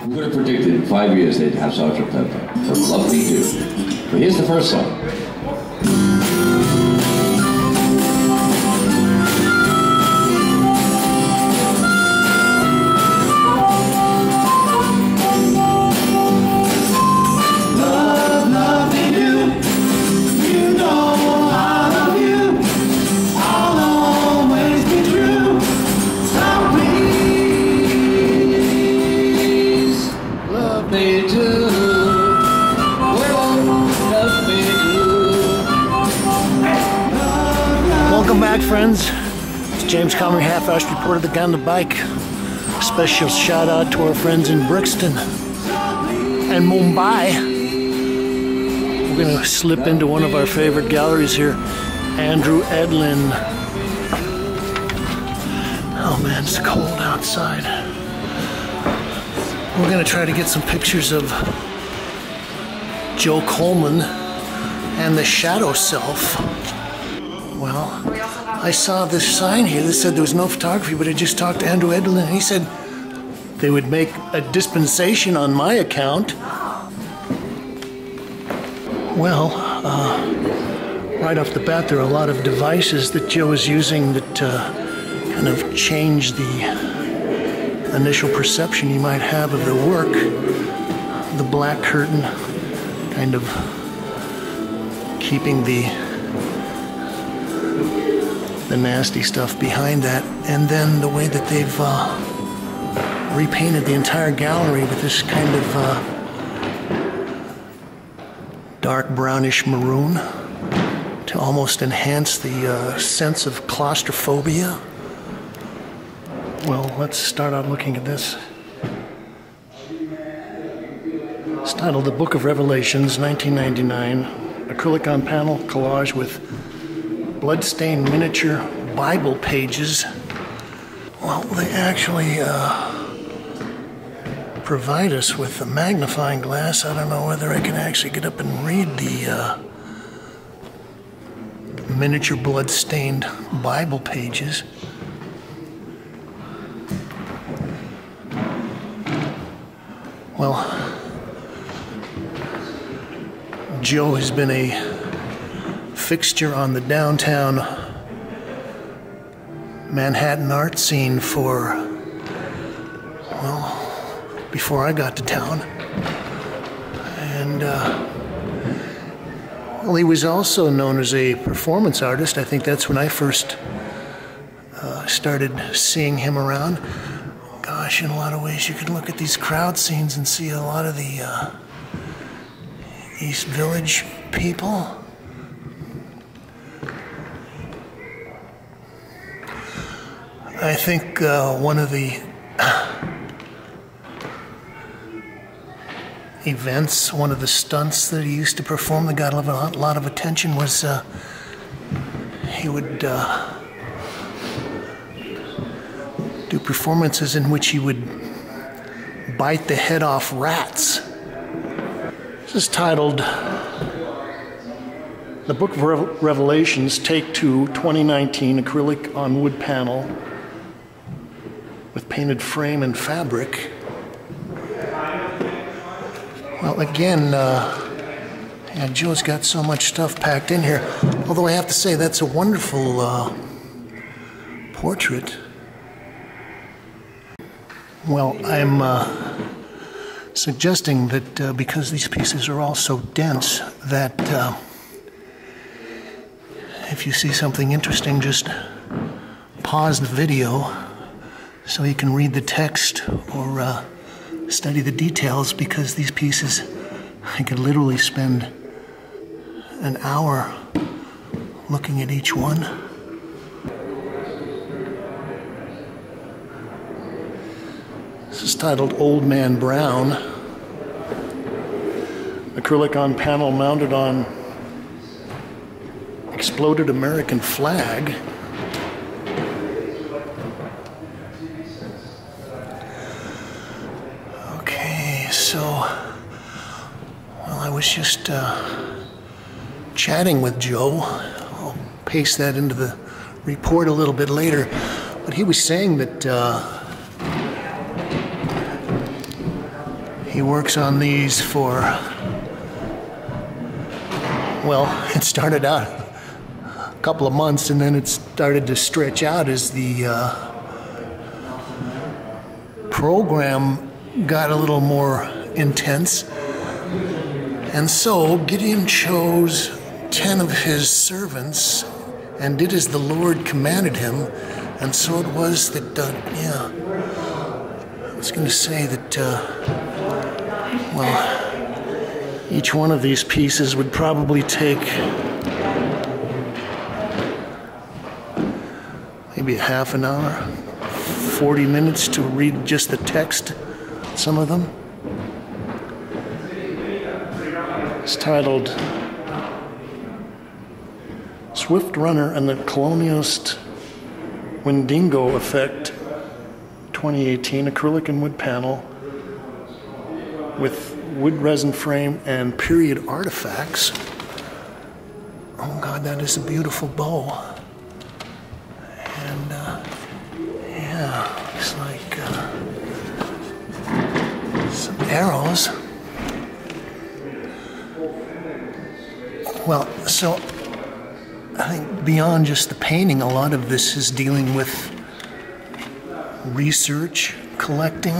Who would have predicted in 5 years they'd have Sergeant Pepper? From Love Me Do. But here's the first song. Welcome back, friends. It's James Kalm, half-hour reporter, the guy on the bike. Special shout out to our friends in Brixton and Mumbai. We're gonna slip into one of our favorite galleries here, Andrew Edlin. Oh man, it's cold outside. We're gonna try to get some pictures of Joe Coleman and the shadow self. Well, I saw this sign here that said there was no photography, but I just talked to Andrew Edlin and he said they would make a dispensation on my account. Well, right off the bat, there are a lot of devices that Joe is using that kind of change the initial perception you might have of the work. The black curtain kind of keeping the nasty stuff behind that, and then the way that they've repainted the entire gallery with this kind of dark brownish maroon to almost enhance the sense of claustrophobia. Well, let's start out looking at this. It's titled The Book of Revelations, 1999, acrylic on panel collage with bloodstained miniature Bible pages. Well, they actually provide us with a magnifying glass. I don't know whether I can actually get up and read the miniature blood-stained Bible pages. Well, Joe has been a fixture on the downtown Manhattan art scene for, well, before I got to town. And, well, he was also known as a performance artist. I think that's when I first started seeing him around. Gosh, in a lot of ways you could look at these crowd scenes and see a lot of the East Village people. I think one of the events, one of the stunts that he used to perform that got a lot of attention was he would do performances in which he would bite the head off rats. This is titled The Book of Revelations, Take 2, 2019, acrylic on wood panel with painted frame and fabric. Well, again, yeah, Joe's got so much stuff packed in here. Although I have to say, that's a wonderful portrait. Well, I'm suggesting that because these pieces are all so dense, that if you see something interesting, just pause the video so you can read the text or study the details, because these pieces, I could literally spend an hour looking at each one. This is titled Old Man Brown. Acrylic on panel mounted on exploded American flag. Okay, so, well, I was just chatting with Joe. I'll paste that into the report a little bit later. But he was saying that He works on these for, well, it started out a couple of months and then it started to stretch out as the program got a little more intense. And so Gideon chose 10 of his servants and did as the Lord commanded him. And so it was that, I was going to say that, well, each one of these pieces would probably take maybe a half an hour, 40 minutes to read just the text, some of them. It's titled Swift Runner and the Colonialist Wendigo Effect 2018, acrylic and wood panel with wood resin frame and period artifacts. Oh God, that is a beautiful bow. And yeah, looks like some arrows. Well, so I think beyond just the painting, a lot of this is dealing with research, collecting,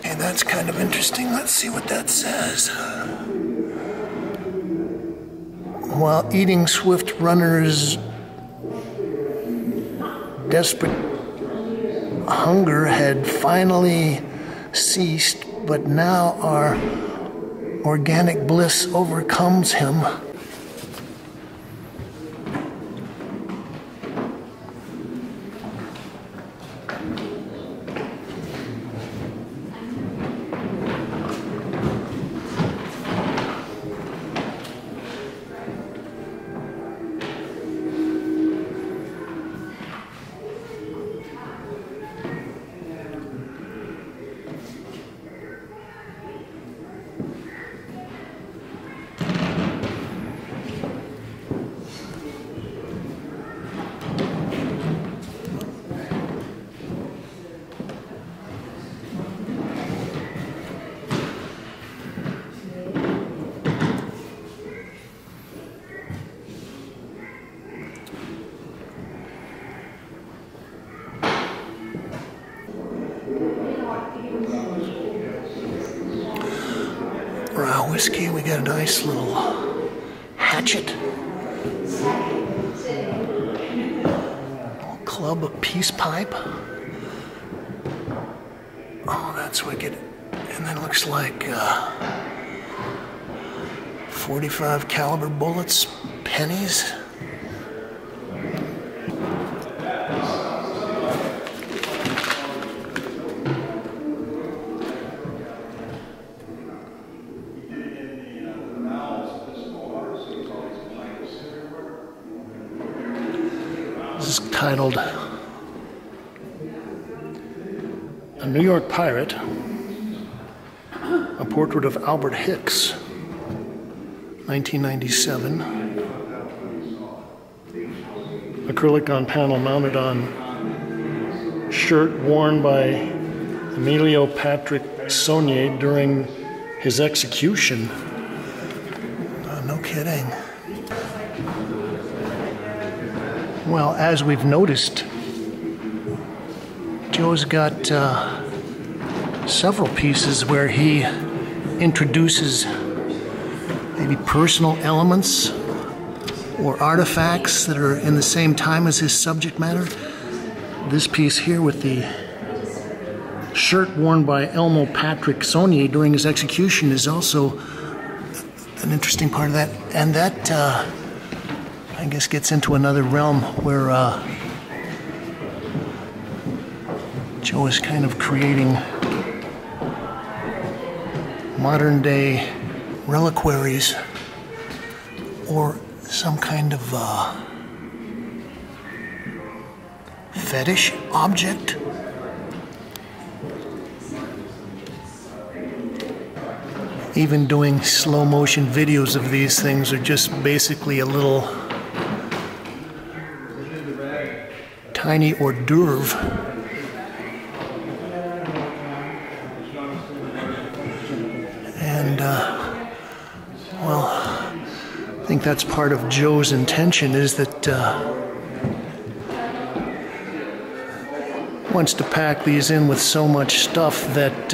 and that's kind of interesting. Let's see what that says. While eating swift runners' desperate hunger had finally ceased, but now our organic bliss overcomes him. Whiskey, we got a nice little hatchet, a club, a peace pipe. Oh, that's wicked. And then looks like 45 caliber bullets, pennies. Titled A New York Pirate, a portrait of Albert Hicks, 1997. Acrylic on panel mounted on shirt worn by Emilio Patrick Saunier during his execution. No kidding. Well, as we've noticed, Joe's got several pieces where he introduces maybe personal elements or artifacts that are in the same time as his subject matter. This piece here with the shirt worn by Elmo Patrick Saunier during his execution is also an interesting part of that. And that I guess gets into another realm where Joe is kind of creating modern day reliquaries or some kind of fetish object. Even doing slow motion videos of these things are just basically a little tiny hors d'oeuvre. And, well, I think that's part of Joe's intention, is that wants to pack these in with so much stuff that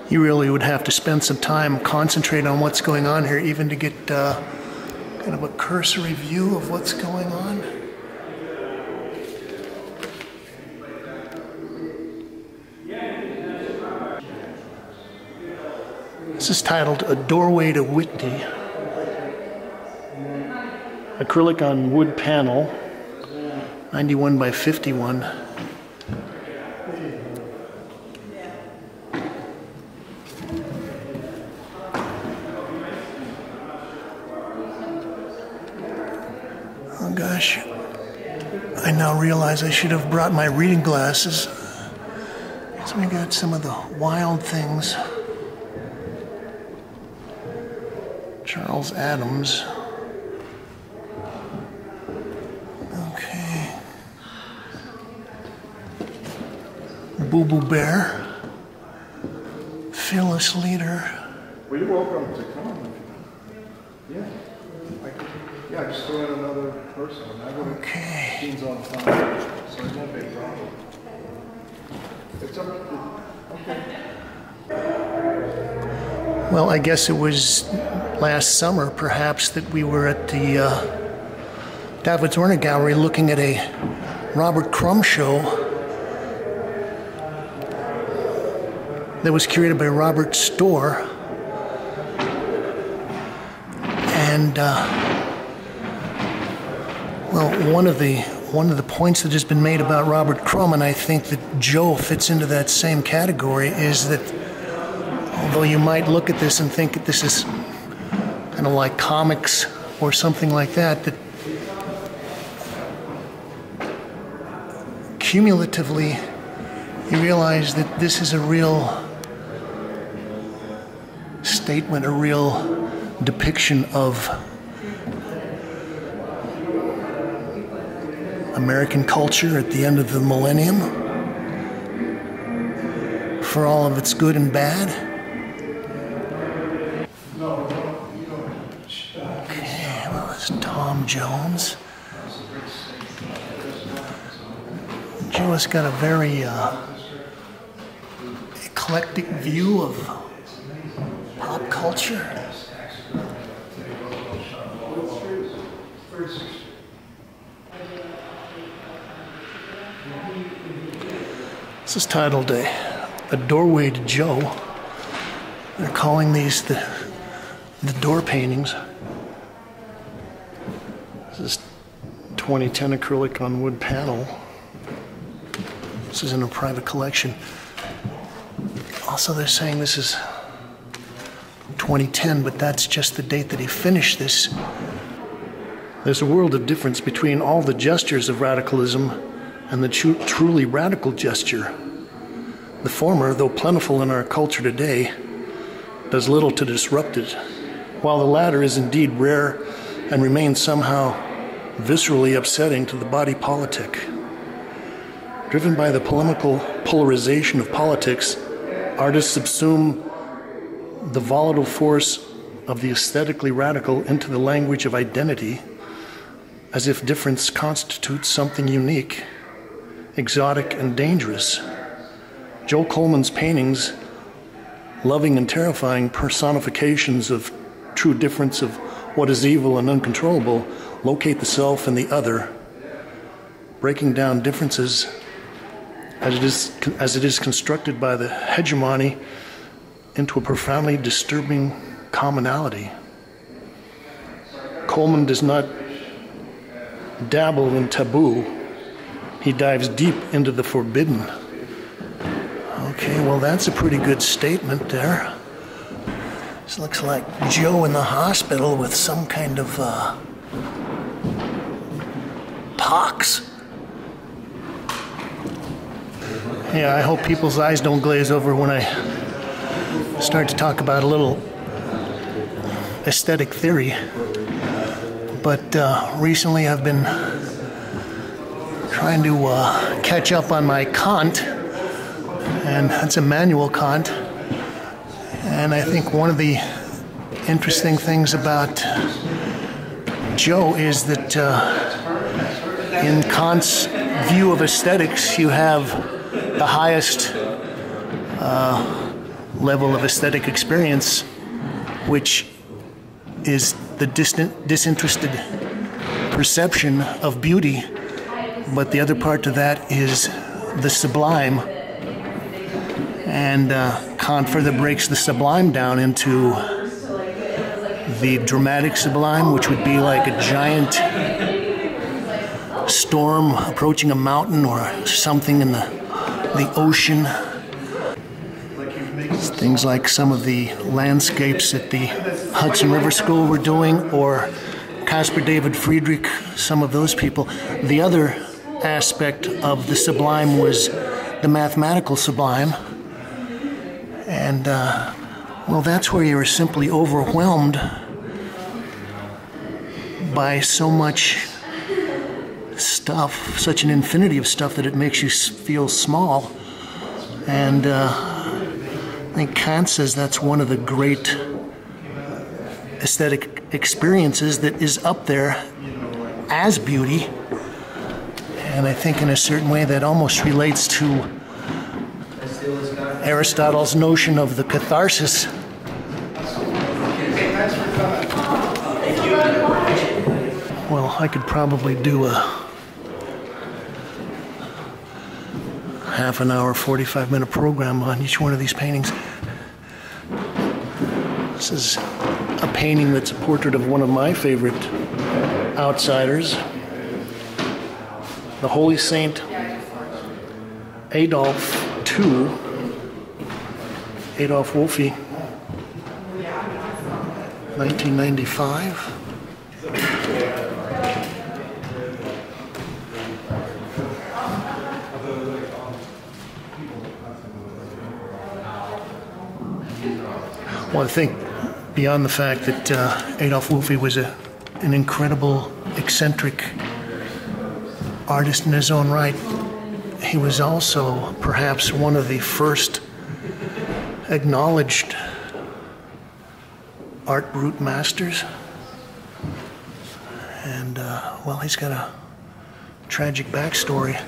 you really would have to spend some time concentrating on what's going on here, even to get kind of a cursory view of what's going on. This is titled A Doorway to Whitney. Acrylic on wood panel, 91 by 51. Oh gosh, I now realize I should have brought my reading glasses. So we got some of the wild things. Charles Adams. Okay. Boo Boo Bear. Fearless Leader. Well, you're welcome to come. Yeah. I just throw in another person. Okay. Teams on time, so it won't be a problem. It's up to you. Okay. Well, I guess it was last summer, perhaps, that we were at the David's Werner Gallery looking at a Robert Crumb show that was curated by Robert Storr. And well, one of the points that has been made about Robert Crumb, and I think that Joe fits into that same category, is that although you might look at this and think that this is kind of like comics or something like that, that cumulatively you realize that this is a real statement, a real depiction of American culture at the end of the millennium, for all of its good and bad. Okay, well, it's Tom Jones. Joe has got a very eclectic view of pop culture. This is titled A Doorway to Joe. They're calling these the door paintings. This is 2010 acrylic on wood panel. This is in a private collection. Also, they're saying this is 2010, but that's just the date that he finished this. There's a world of difference between all the gestures of radicalism and the truly radical gesture. The former, though plentiful in our culture today, does little to disrupt it, while the latter is indeed rare and remains somehow viscerally upsetting to the body politic. Driven by the polemical polarization of politics, artists subsume the volatile force of the aesthetically radical into the language of identity, as if difference constitutes something unique, exotic, and dangerous. Joe Coleman's paintings, loving and terrifying personifications of true difference of what is evil and uncontrollable, locate the self and the other, breaking down differences as it is constructed by the hegemony into a profoundly disturbing commonality. Coleman does not dabble in taboo. He dives deep into the forbidden. Okay, well, that's a pretty good statement there. This looks like Joe in the hospital with some kind of pox. Yeah, I hope people's eyes don't glaze over when I start to talk about a little aesthetic theory. But recently I've been trying to catch up on my Kant, and that's Immanuel Kant. And I think one of the interesting things about Joe is that in Kant's view of aesthetics, you have the highest level of aesthetic experience, which is the disinterested perception of beauty, but the other part to that is the sublime. And Kant further breaks the sublime down into the dramatic sublime, which would be like a giant storm approaching a mountain or something in the ocean. Things like some of the landscapes that the Hudson River School were doing, or Caspar David Friedrich, some of those people. The other aspect of the sublime was the mathematical sublime. And, well, that's where you're simply overwhelmed by so much stuff, such an infinity of stuff, that it makes you feel small. And I think Kant says that's one of the great aesthetic experiences that is up there as beauty. And I think in a certain way that almost relates to Aristotle's notion of the catharsis. Well, I could probably do a half an hour, 45-minute program on each one of these paintings. This is a painting that's a portrait of one of my favorite outsiders, the Holy Saint Adolph II, Adolph Wolfie, 1995. Well, I think beyond the fact that Adolph Wolfie was an incredible, eccentric artist in his own right, he was also perhaps one of the first acknowledged art brute masters. And, well, he's got a tragic backstory.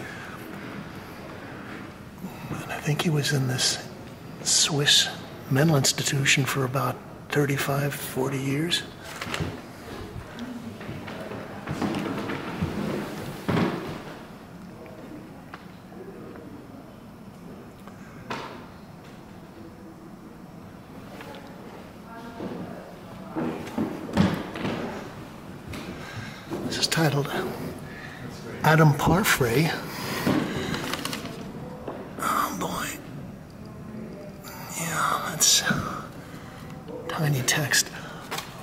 And I think he was in this Swiss mental institution for about 35, 40 years. This is titled Adam Parfrey. Oh boy. Yeah, that's tiny text.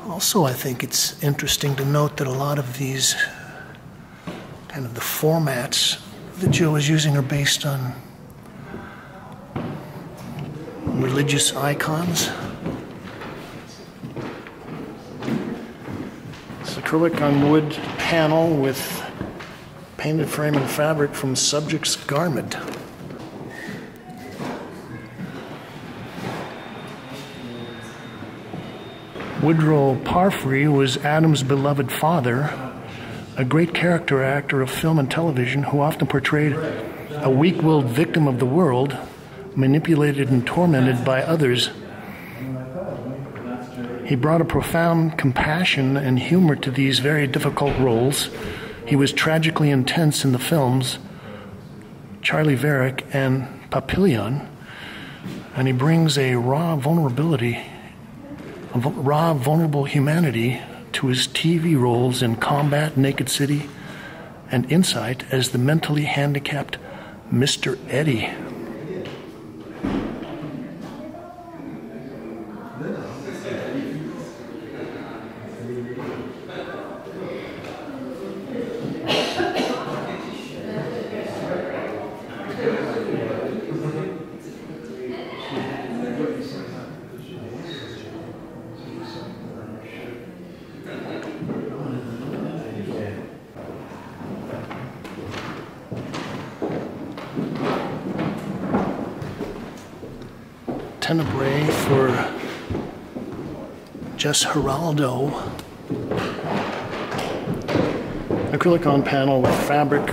Also, I think it's interesting to note that a lot of these kind of the formats that Joe is using are based on religious icons. It's acrylic on wood panel with painted frame and fabric from subject's garment. Woodrow Parfrey was Adam's beloved father, a great character actor of film and television who often portrayed a weak-willed victim of the world, manipulated and tormented by others. He brought a profound compassion and humor to these very difficult roles. He was tragically intense in the films Charlie Varick and Papillon, and he brings a raw vulnerability, a raw, vulnerable humanity to his TV roles in Combat, Naked City, and Insight as the mentally handicapped Mr. Eddie. Tenebrae for Just Geraldo. Acrylic on panel with fabric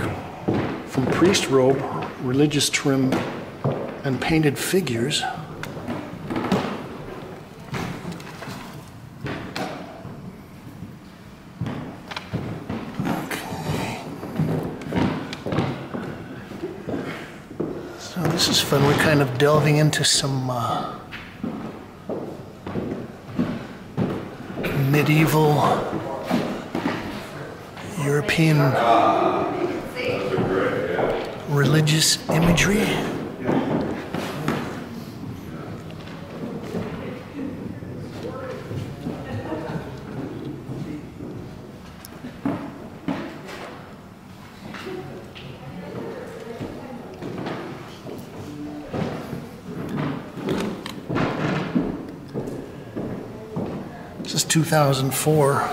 from priest robe, religious trim, and painted figures. So this is fun. We're kind of delving into some medieval European religious imagery. This is 2004.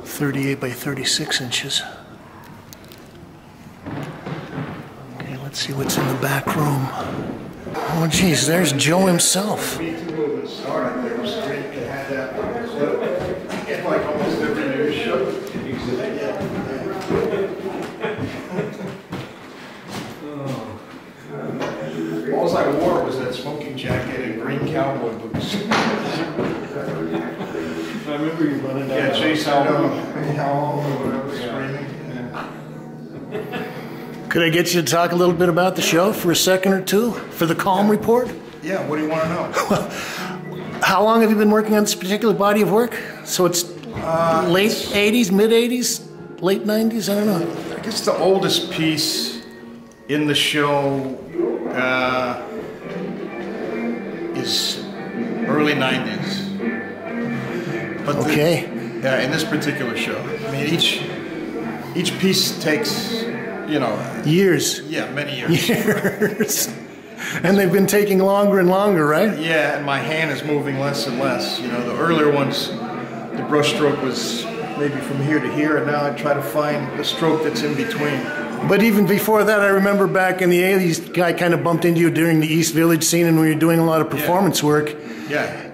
38 by 36 inches. Okay, let's see what's in the back room. Oh geez, there's Joe himself. Me Too movement started. There was great. They had that in like almost every news show. All I wore was that smoking jacket and green cowboy boots. I remember you running down. Yeah, Chase Aldo, or whatever, screaming. Could I get you to talk a little bit about the show for a second or two for the Kalm report? Yeah, what do you want to know? How long have you been working on this particular body of work? So it's late 80s, mid 80s, late 90s? I don't know. I guess the oldest piece in the show is early 90s. But okay. In this particular show, I mean, each piece takes, you know, years. Yeah, many years. Years. And they've been taking longer and longer, right? Yeah, and my hand is moving less and less. You know, the earlier ones, the brush stroke was maybe from here to here, and now I try to find the stroke that's in between. But even before that, I remember back in the 80s, I kind of bumped into you during the East Village scene, and we were doing a lot of performance work. Yeah.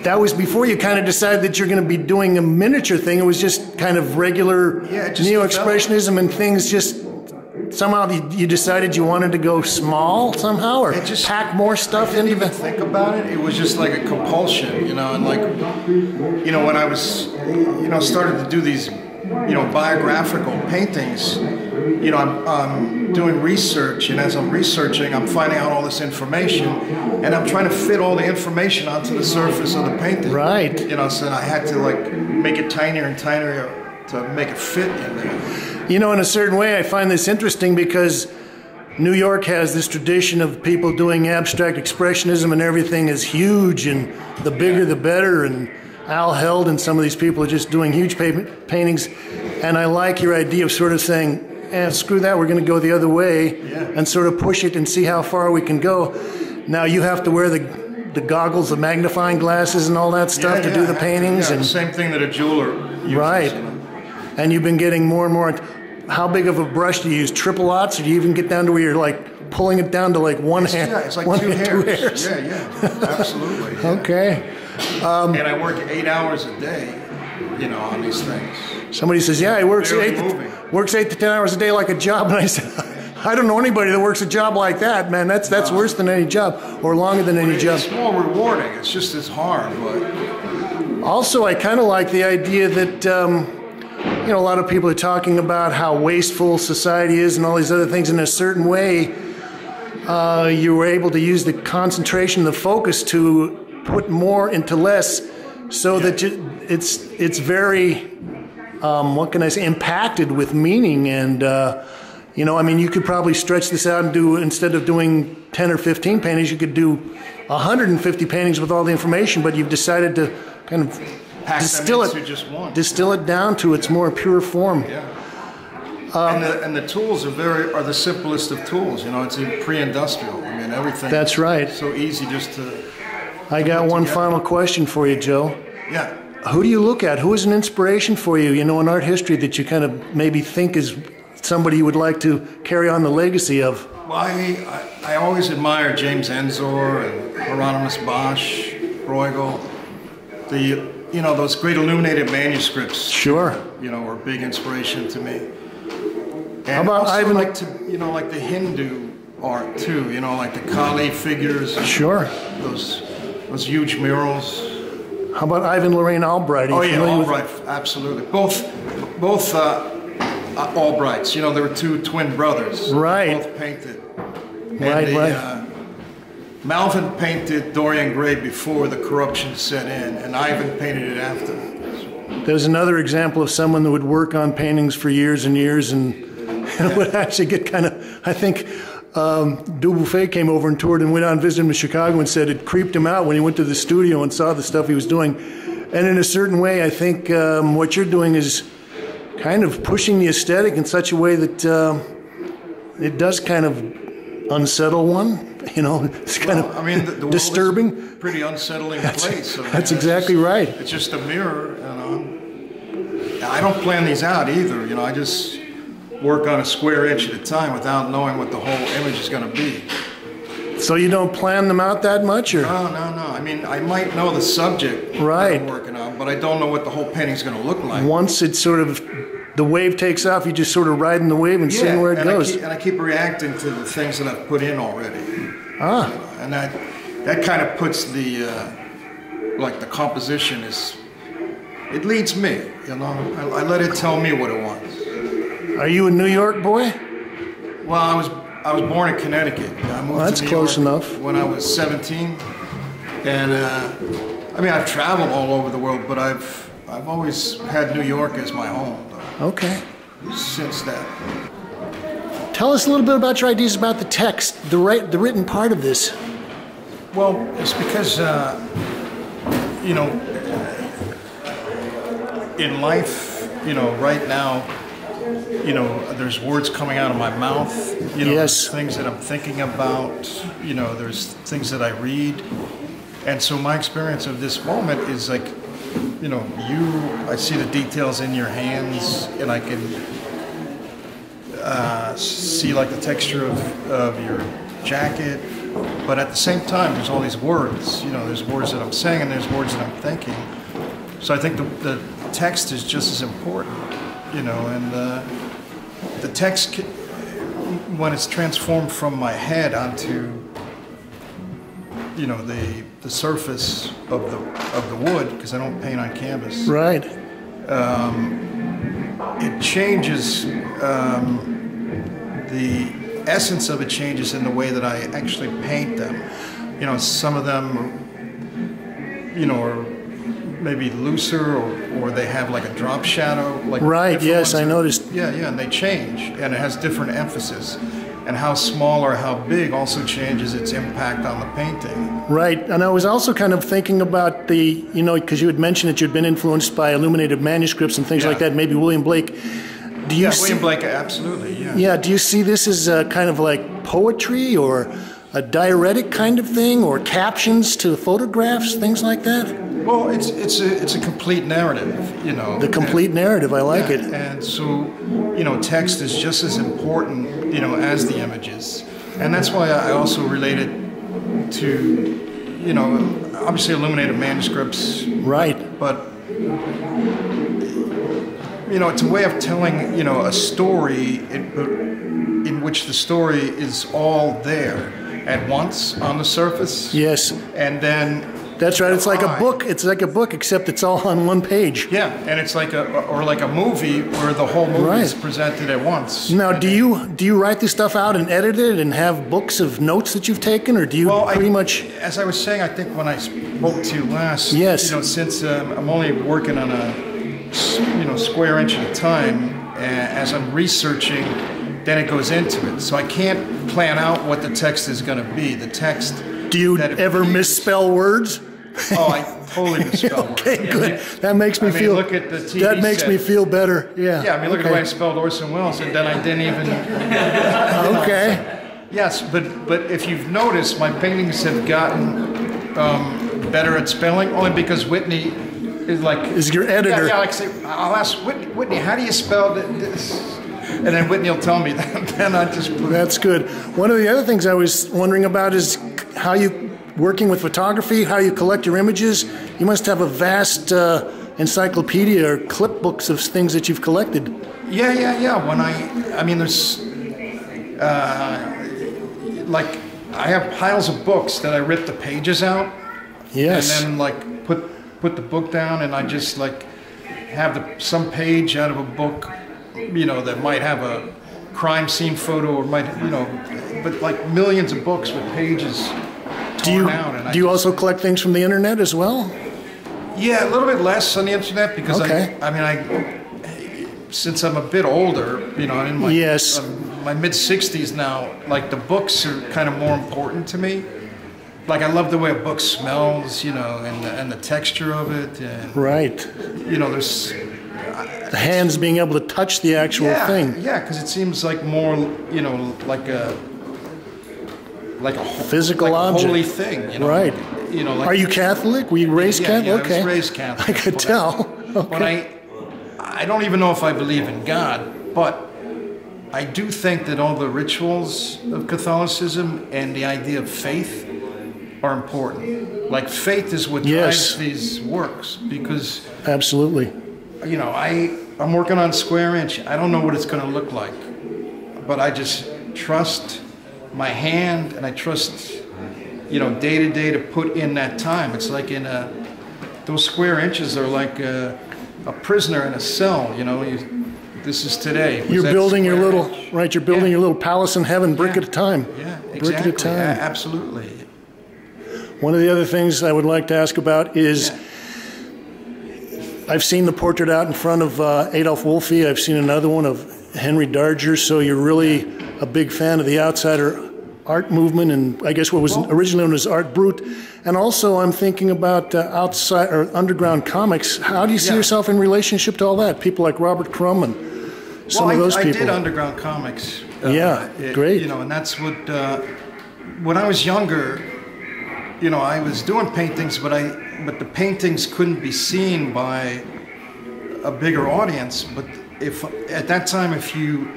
That was before you kind of decided that you're going to be doing a miniature thing. It was just kind of regular Neo-Expressionism and things just... Somehow you decided you wanted to go small somehow, or just pack more stuff into the... Think about it. It was just like a compulsion, you know, and like, you know, when I was, you know, started to do these, you know, biographical paintings, you know, I'm doing research, and as I'm researching, I'm finding out all this information, and I'm trying to fit all the information onto the surface of the painting. Right. You know, so I had to like make it tinier and tinier to make it fit in there. You know, in a certain way, I find this interesting because New York has this tradition of people doing abstract expressionism, and everything is huge, and the bigger the better, and Al Held and some of these people are just doing huge paintings, and I like your idea of sort of saying, screw that, we're going to go the other way, and sort of push it and see how far we can go. Now you have to wear the goggles, the magnifying glasses and all that stuff to do the paintings. And the same thing that a jeweler uses. Right. You know? And you've been getting more and more. How big of a brush do you use? Triple aughts, or do you even get down to where you're like pulling it down to like one hand? Yeah, it's like two hairs. Yeah, absolutely. Yeah. Okay. And I work 8 hours a day, you know, on these things. Somebody says, yeah, he works 8 to 10 hours a day like a job, and I said, I don't know anybody that works a job like that, man. That's worse than any job, or longer than any job. It's more rewarding. It's just as hard, but. Also, I kind of like the idea that. You know, a lot of people are talking about how wasteful society is and all these other things. In a certain way, you were able to use the concentration, the focus to put more into less, so that it's very, what can I say, impacted with meaning. And, you know, I mean, you could probably stretch this out and do, instead of doing 10 or 15 paintings, you could do 150 paintings with all the information, but you've decided to kind of distill it down to its more pure form. Yeah. And the tools are the simplest of tools. You know, it's pre-industrial. I mean, everything. That's right. So easy just to. I got one final question for you, Joe. Yeah. Who do you look at? Who is an inspiration for you? You know, in art history that you kind of maybe think is somebody you would like to carry on the legacy of? Well, I always admire James Ensor and Hieronymus Bosch, Bruegel. Those great illuminated manuscripts. Sure. Were a big inspiration to me. And how about also Ivan? like the Hindu art too. Like the Kali figures. Sure. Those huge murals. How about Ivan Lorraine Albright? Oh yeah, Albright, absolutely. Both Albrights. There were two twin brothers. Right. Both painted. Right. Malvin painted Dorian Gray before the corruption set in, and Ivan painted it after. There's another example of someone that would work on paintings for years and years and would actually get kind of, I think, Dubuffet came over and toured and went out and visited him in Chicago and said it creeped him out when he went to the studio and saw the stuff he was doing. And in a certain way, I think what you're doing is kind of pushing the aesthetic in such a way that it does kind of unsettle one. It's kind of the disturbing. World is a pretty unsettling place. That's exactly right. It's just a mirror. I don't plan these out either. I just work on a square inch at a time without knowing what the whole image is going to be. So you don't plan them out that much, or? No. I might know the subject that I'm working on, but I don't know what the whole painting's going to look like. Once it's sort of the wave takes off, you just sort of ride in the wave and seeing where it goes. I keep reacting to the things that I've put in already. And that kind of puts the composition is, it leads me, I let it tell me what it wants. Are you a New York boy? Well, I was born in Connecticut. I moved to New close York enough. when I was 17. And I've traveled all over the world, but I've always had New York as my home. Okay. Since then. Tell us a little bit about your ideas about the text, the written part of this. Well, it's because, in life, right now, there's words coming out of my mouth. There's things that I'm thinking about. There's things that I read. And so my experience of this moment is like, I see the details in your hands, and I can see like the texture of your jacket, but at the same time there's all these words. There's words that I'm saying and there's words that I'm thinking. So I think the text is just as important, and the text, when it's transformed from my head onto the surface of the wood, because I don't paint on canvas. Right. It changes. The essence of it changes in the way that I actually paint them. Some of them, are maybe looser, or they have like a drop shadow. Right. Yes, I noticed. Yeah, and they change, and it has different emphasis. And how small or how big also changes its impact on the painting. Right, and I was also kind of thinking about because you had mentioned that you'd been influenced by illuminated manuscripts and things like that, maybe William Blake. William Blake, absolutely, yeah. Yeah, do you see this as kind of like poetry or a diuretic kind of thing, or captions to photographs, things like that? Well, it's a complete narrative, The complete narrative, I like it. And so, text is just as important, as the images. And that's why I also relate it to, obviously illuminated manuscripts. Right. But, it's a way of telling, a story in which the story is all there at once on the surface. Yes. And then... That's right. It's like a book. It's like a book, except it's all on one page. Yeah, and it's like a movie where the whole movie is presented at once. Now, do you write this stuff out and edit it and have books of notes that you've taken, or do you pretty much? As I was saying, I think when I spoke to you last, since I'm only working on a square inch at a time, as I'm researching, then it goes into it. So I can't plan out what the text is going to be. The text. Do you ever misspell words? Oh, I totally misspell words. Okay, good. That makes me feel. Look at the TV that makes set. Me feel better. Yeah. Yeah, look at the way I spelled Orson Welles, and then I didn't even. Okay. Yes, but if you've noticed, my paintings have gotten better at spelling only because Whitney is your editor. Yeah, I'll ask Whitney, how do you spell this? And then Whitney will tell me that. Then I just put That's good. One of the other things I was wondering about is how you, working with photography, how you collect your images. You must have a vast encyclopedia or clip books of things that you've collected. Yeah. When I mean, there's, like, I have piles of books that I rip the pages out. Yes. And then, like, put the book down, and I just, like, have some page out of a book, you know, that might have a crime scene photo or might, you know, but like millions of books with pages torn out. And do you also collect things from the internet as well? Yeah, a little bit less on the internet because okay. since I'm a bit older, you know, I'm in my, yes. My mid-60s now, like the books are kind of more important to me. Like I love the way a book smells, you know, and the texture of it. And, right. You know, there's... the hands being able to touch the actual thing. Yeah, because it seems like more, you know, like a physical like object, a holy thing. You know? Right. You know, like, are you Catholic? Were you raised Catholic? Yeah, okay. I was raised Catholic. I could tell. But I don't even know if I believe in God, but I do think that all the rituals of Catholicism and the idea of faith are important. Like faith is what drives these works because absolutely. You know, I'm working on square inch. I don't know what it's going to look like, but I just trust my hand and I trust, you know, day to day to put in that time. It's like those square inches are like a prisoner in a cell. You know, this is today. You're building your little right. You're building your little palace in heaven, brick at a time. Yeah, exactly. Brick at a time. Absolutely. One of the other things I would like to ask about is. Yeah. I've seen the portrait out in front of Adolph Wolfie. I've seen another one of Henry Darger. So you're really a big fan of the outsider art movement, and I guess what was originally known as Art Brut. And also, I'm thinking about outside or underground comics. How do you see yourself in relationship to all that? People like Robert Crumb and some of those people. I did underground comics. Great. You know, and that's what. When I was younger, you know, I was doing paintings, but the paintings couldn't be seen by a bigger audience. But if at that time, if you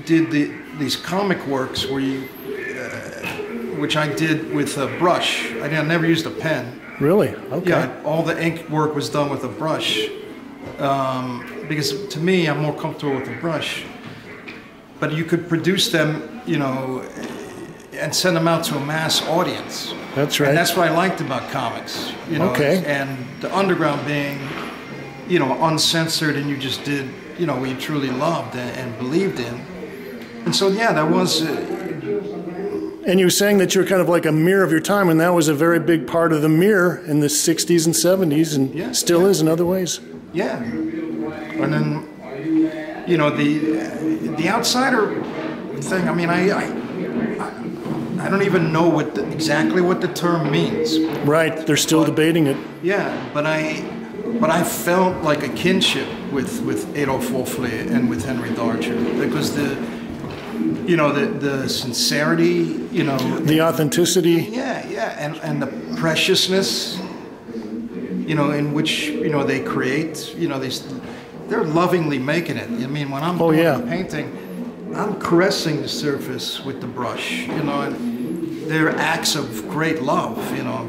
did these comic works where you, which I did with a brush, I never used a pen. Really? Okay. Yeah, all the ink work was done with a brush, because to me, I'm more comfortable with a brush. But you could produce them, you know, and send them out to a mass audience. That's right. And that's what I liked about comics, you know. Okay. And the underground being, you know, uncensored, and you just did, you know, what you truly loved and believed in. And so, yeah, that was... and you were saying that you're kind of like a mirror of your time, and that was a very big part of the mirror in the 60s and 70s, and still is in other ways. Yeah. And then, you know, the outsider thing, I mean, I don't even know exactly what the term means. Right, they're still debating it. Yeah, but I felt like a kinship with Adolph Wolfie and with Henry Darger because the sincerity, you know, the authenticity. Yeah, and the preciousness, you know, in which, you know, they create, you know, they're lovingly making it. I mean, when I'm doing the painting, I'm caressing the surface with the brush, you know, and they're acts of great love, you know,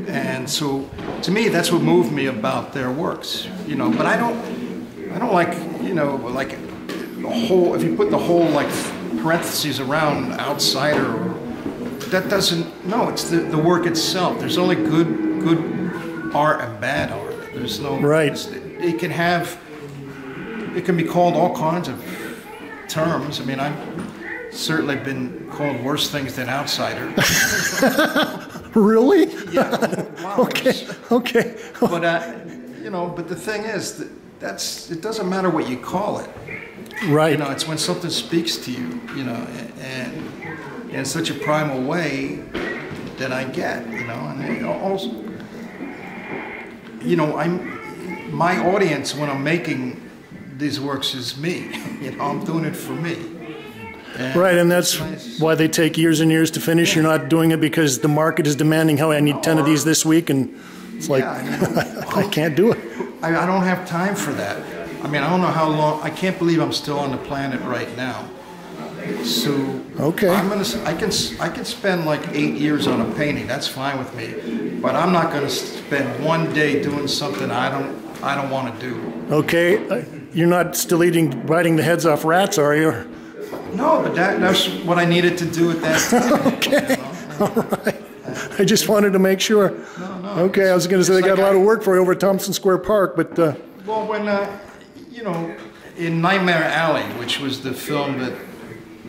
and so to me that's what moved me about their works, you know. But I don't like, you know, like the whole. If you put the whole like parentheses around outsider, that doesn't. No, it's the work itself. There's only good art and bad art. There's no right. It can be called all kinds of terms. I mean, I've certainly been called worse things than outsider. Really? Yeah. Wow. Okay. But you know, but the thing is that's it doesn't matter what you call it. Right. You know, it's when something speaks to you. You know, and in such a primal way that I get. You know, and also, you know, my audience when I'm making these works is me. You know, I'm doing it for me. Right, and that's why they take years and years to finish. You're not doing it because the market is demanding, I need 10 of these this week, and it's like, I can't do it. I don't have time for that. I mean, I don't know how long. I can't believe I'm still on the planet right now. So Okay. I can spend like 8 years on a painting. That's fine with me. But I'm not going to spend one day doing something I don't want to do. Okay. You're not still biting the heads off rats, are you? No, but that's what I needed to do at that time. Okay. You know? All right. I just wanted to make sure. No. Okay, I was going to say they got a lot of work for you over at Thompson Square Park, but... Well, when, in Nightmare Alley, which was the film that,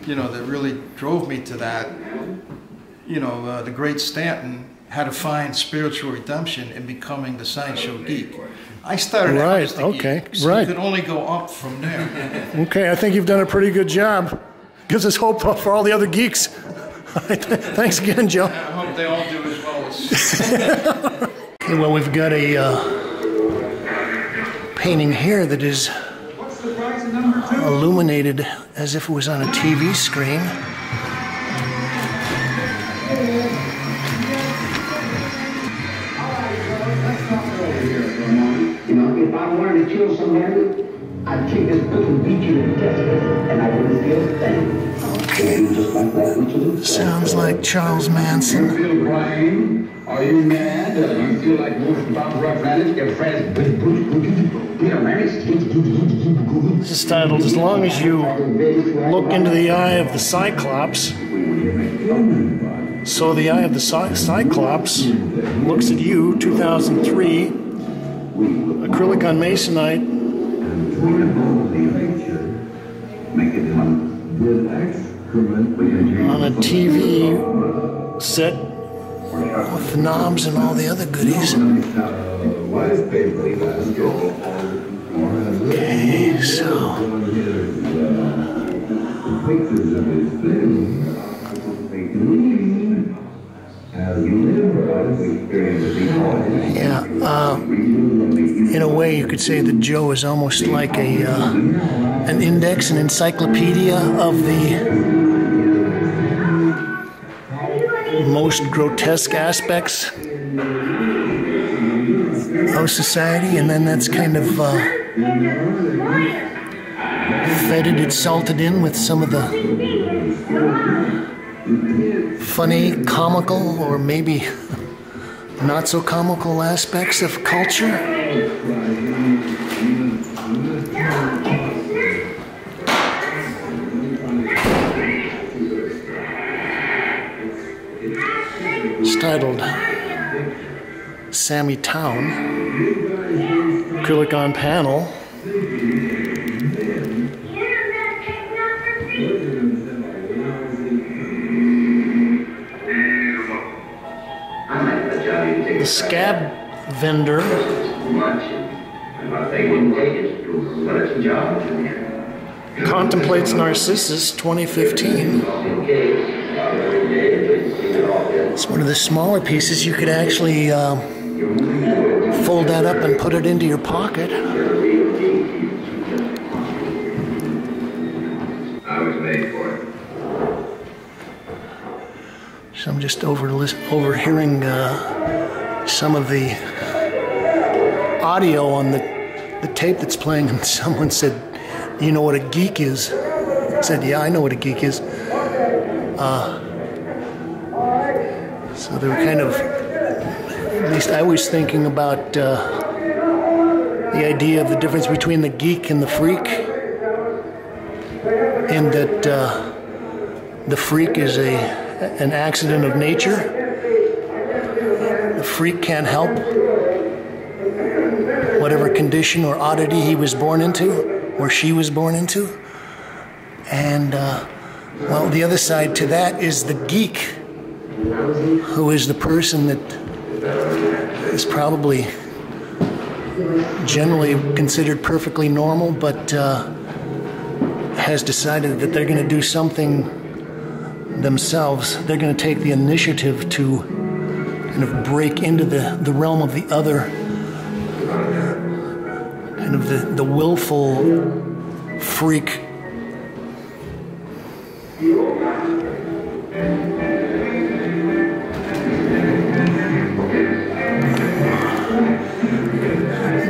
that really drove me to that, the great Stanton had to find spiritual redemption in becoming the sideshow geek. I started out as the geek, so you could only go up from there. Okay, I think you've done a pretty good job. Gives us hope for all the other geeks. Thanks again, Joe. I hope they all do as well as... Okay, well, we've got a painting here that is illuminated as if it was on a TV screen. If I wanted to kill somebody, I'd take this book and beat you to death, and I wouldn't feel a thing. Sounds like Charles Manson. You feel crying? Are you mad? You feel like most bomb rock rallies? Your friends. This is titled, As Long as You Look into the Eye of the Cyclops. So the Eye of the Cyclops looks at you, 2003. Acrylic on Masonite. On a TV set with the knobs and all the other goodies. Okay, so yeah, in a way you could say that Joe is almost like an index, an encyclopedia of the most grotesque aspects of society, and then that's kind of feted, salted in with some of the funny, comical, or maybe not so comical aspects of culture. It's titled Sammy Town, acrylic on panel. The scab vendor contemplates Narcissus 2015. It's one of the smaller pieces. You could actually fold that up and put it into your pocket. I was made for it. So I'm just overhearing some of the audio on the tape that's playing, and someone said, "You know what a geek is?" I said, "Yeah, I know what a geek is." So they were kind of, at least I was thinking about the idea of the difference between the geek and the freak, and that the freak is an accident of nature. The freak can't help whatever condition or oddity he was born into, or she was born into. And, well, the other side to that is the geek, who is the person that is probably generally considered perfectly normal, but has decided that they're going to do something themselves. They're going to take the initiative to kind of break into the realm of the other, kind of the willful freak.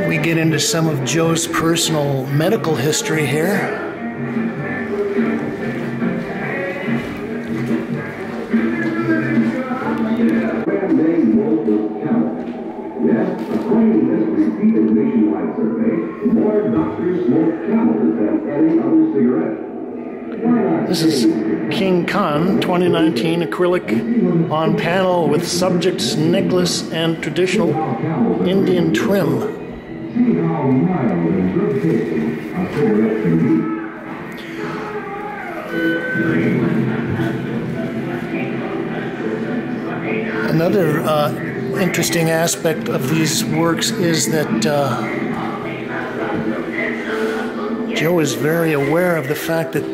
We get into some of Joe's personal medical history here. Yes, according to this repeated nationwide survey, more doctors smoke camels than any other cigarette. This is King Khan 2019 acrylic on panel with subject's necklace and traditional Indian trim. See how mild and good tasting a cigarette can be. Another interesting aspect of these works is that Joe is very aware of the fact that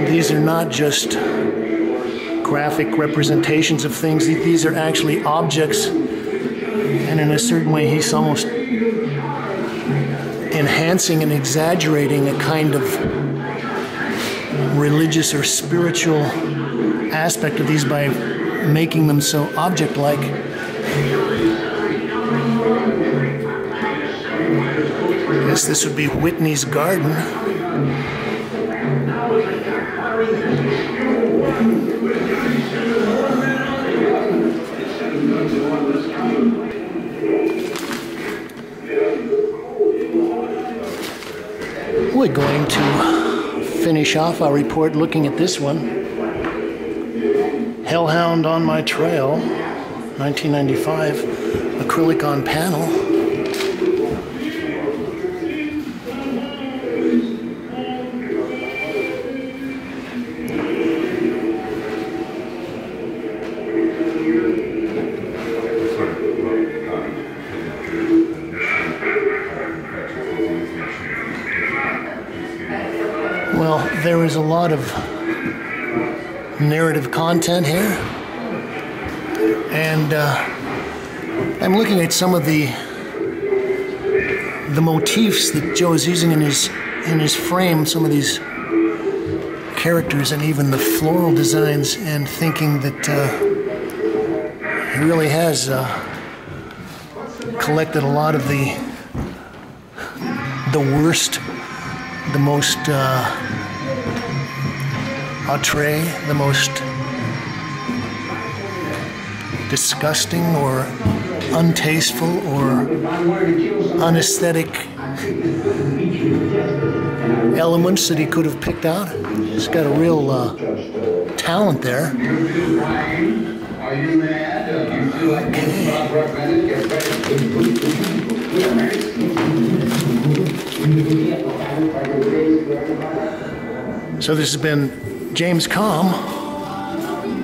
these are not just graphic representations of things. These are actually objects, and in a certain way he's almost enhancing and exaggerating a kind of religious or spiritual aspect of these by making them so object-like. I guess this would be Whitney's garden. We're going to finish off our report looking at this one. Hellhound on My Trail, 1995, acrylic on panel. Well, there is a lot of narrative content here, and I'm looking at some of the motifs that Joe is using in his frame, some of these characters and even the floral designs, and thinking that he really has collected a lot of the worst, the most outre, the most disgusting or untasteful or unaesthetic elements that he could have picked out. He's got a real talent there. So this has been James Kalm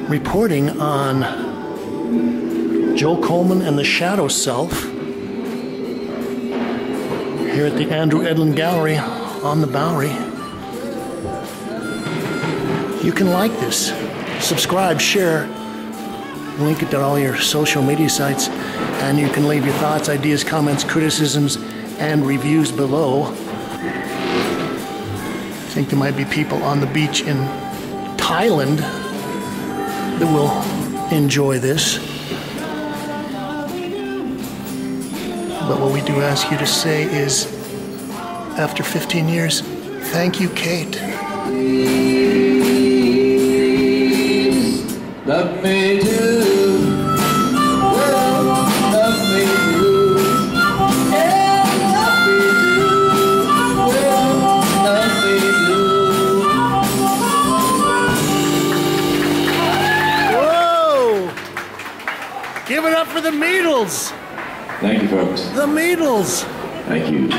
reporting on Joe Coleman and the Shadow Self here at the Andrew Edlin Gallery on the Bowery. You can like this, subscribe, share, link it to all your social media sites, and you can leave your thoughts, ideas, comments, criticisms, and reviews below. I think there might be people on the beach in Thailand that will enjoy this. But what we do ask you to say is, after 15 years, thank you, Kate. Love me too. Love me too. Yeah, love me too. Love me too. Whoa! Give it up for the Meetels. Thank you, folks. The Meetels. Thank you.